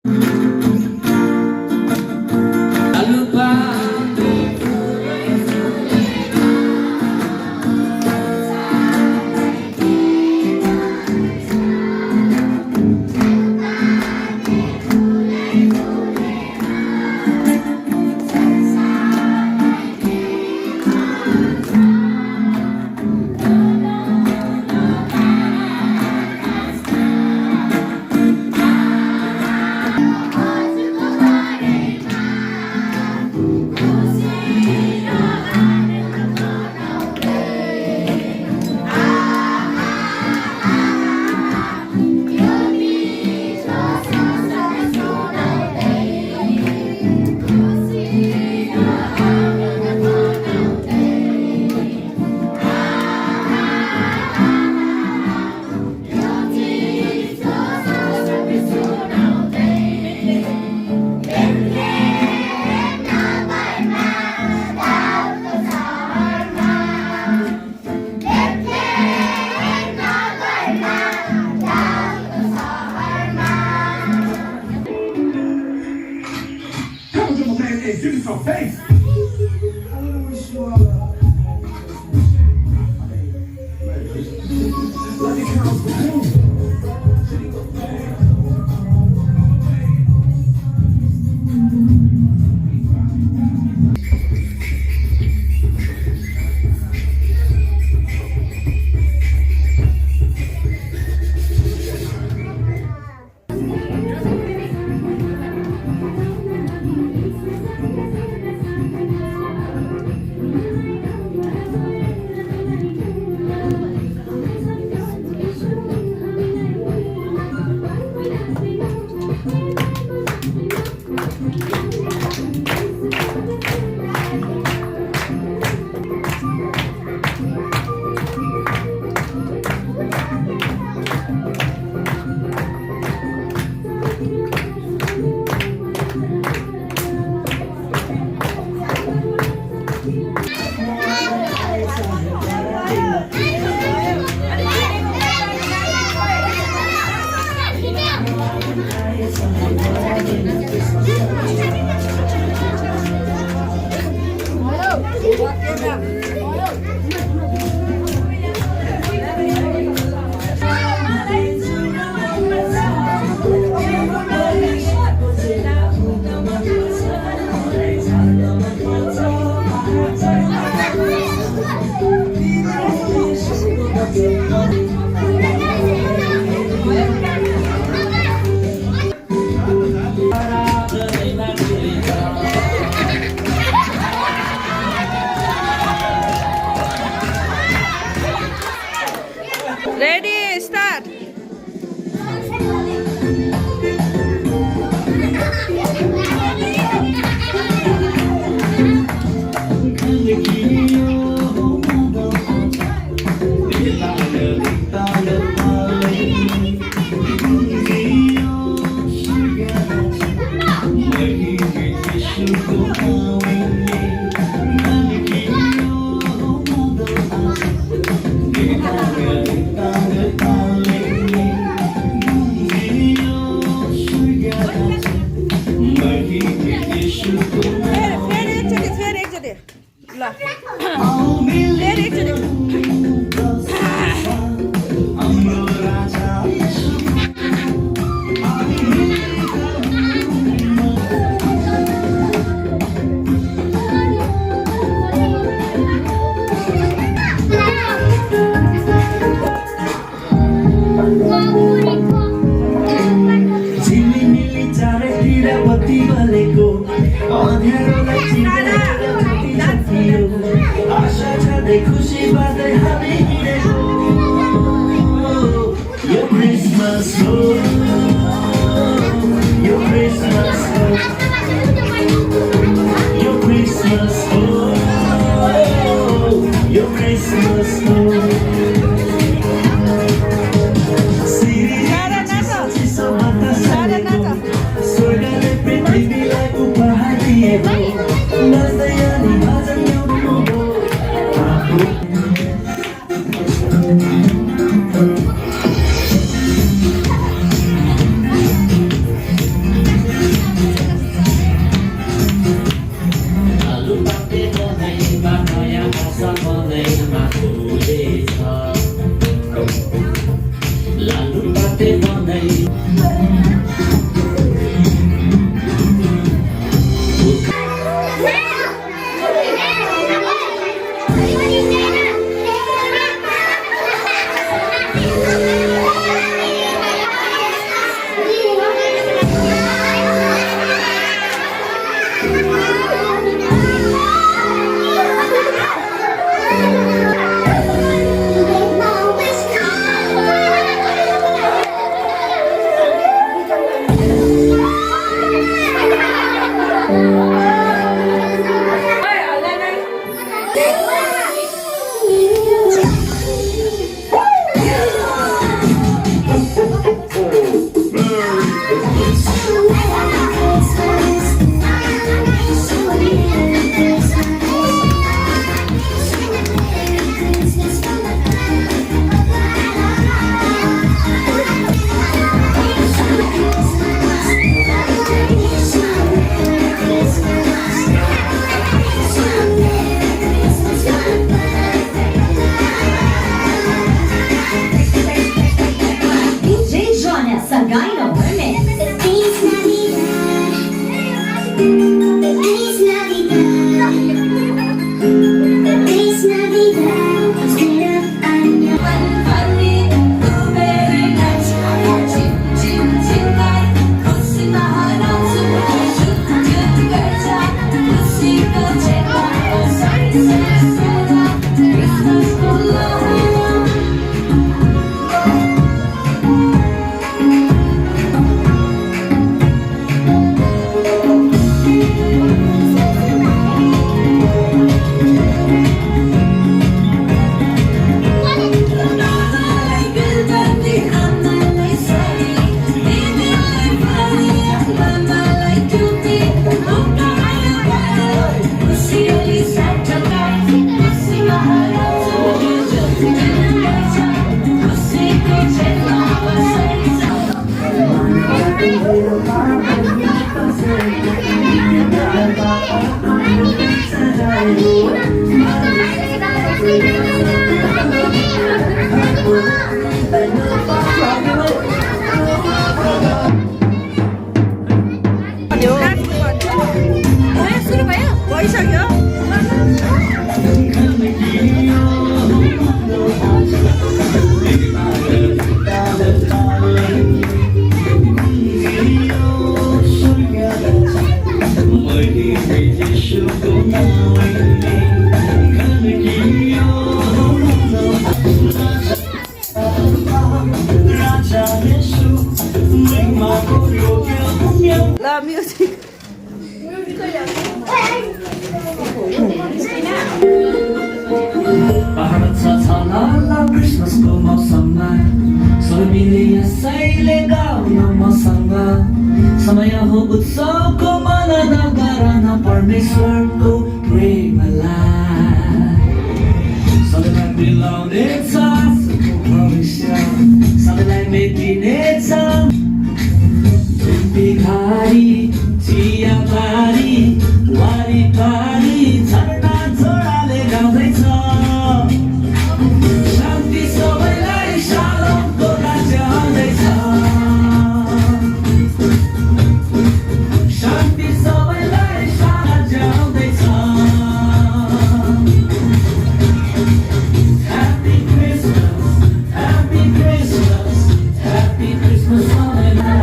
Tak lupa Exhibit your face. Ready, start. फेरि एकचोटि ल फेरि एकचोटि बत्ती बलेको अँध्यारोलाई चिनेर जति जतियो आशा छँदै खुसी बाँड्दै हामी हिँडेको यो क्रिसमस हो यो क्रिसमस हो यो क्रिसमस हो यो क्रिसमस हो चिसो बतास स्वर्गले पृथ्वीलाई सुरु भयो भइसक्यो ल म्युजिक पहाड छ छलला क्रिसमसको मौसममा समिले यसैले गाउन मसँग समय हो उत्सवको मनन गरन परमेश्वरको प्रेमलाई सबैलाई मिलाउनेछ आजको भविष्य सबैलाई मेटिनेछ भिखारी चियाबारी वारिपारी झरना झोडाले गाउँदैछ शान्ति सबैलाई शालोमको राज्य आउँदैछ शान्ति सबैलाई राज्य आउँदैछ Happy Christmas, Happy Christmas, Happy Christmas सबैलाई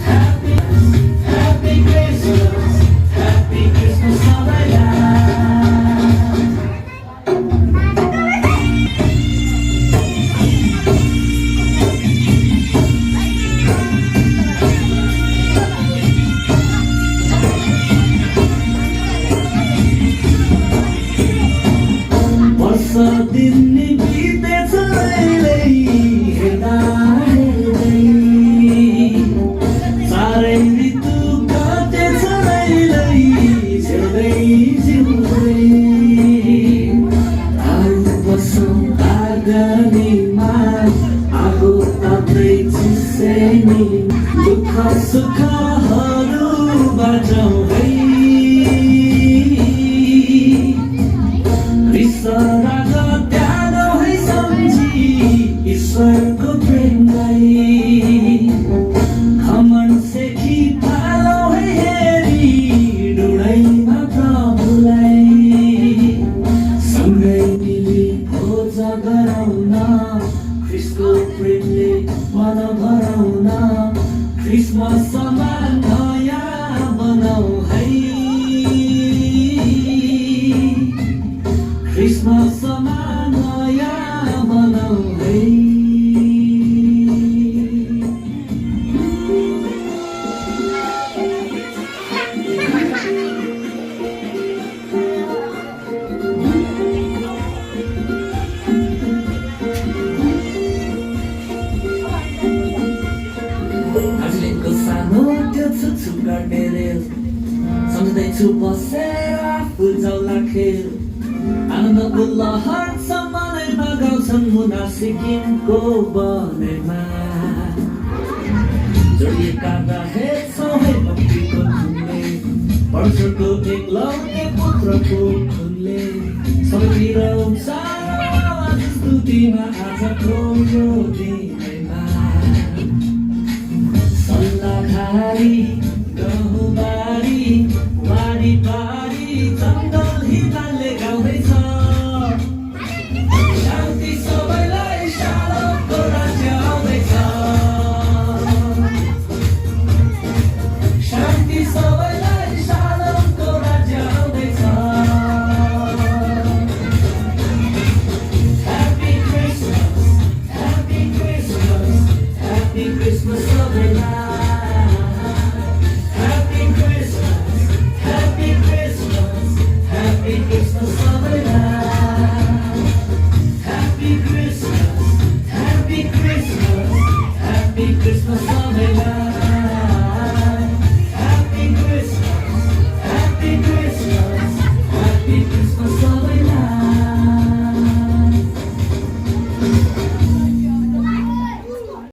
Happy Christmas, Happy Christmas सबैलाई वर्ष दिन बितेछ रैलै हेर्दा हेर्दै चारै ऋतु कटेछ रैलै जिउँदै जिउँदै आउ बसौँ आँगनीमा आगो ताप्दै चिसैनी दुःख सुखहरू बाँचौँ है विश्वराज त्यागो है सम्झी ईश्वरको प्रेमलाई घमण्ड सेखी फालो है हेरी डुडैमा प्रभुलाई सँगै मिली भोज गराउन ख्रिस्टको प्रेमले मन भराउन क्रिसमसमा नयाँ बनाऊ है क्रिसमसमा नयाँ बनाऊ है दार्जिलिङको सानो त्यो छुकछुक गर्ने रेल सम्झँदैछु बसेर आफू जाउला खेल आनन्दको लहरसम्म नै बगाउँछन् मुना सिक्किमको बनेमा जोडिएका रहेछौँ है भक्तिको धुनले परमेश्वरको एकलौटे पुत्रको खुनले सबैतिर उचालो आवाज स्तुतिमा आजको यो दिनमा सल्लाहखारी गहुँबारी वारिपारी जङ्गल हिमालले गाउँदैछ शान्ति सबैलाई शालोमको राज्य आउँदैछ शान्ति सबैलाई शालोमको राज्य आउँदैछ Happy Christmas, Happy Christmas, Happy Christmas सबैलाई Happy Christmas, Happy Christmas, Happy Christmas सबैलाई Happy Christmas, Happy Christmas, Happy Christmas सबैलाई Happy Christmas, Happy Christmas, Happy Christmas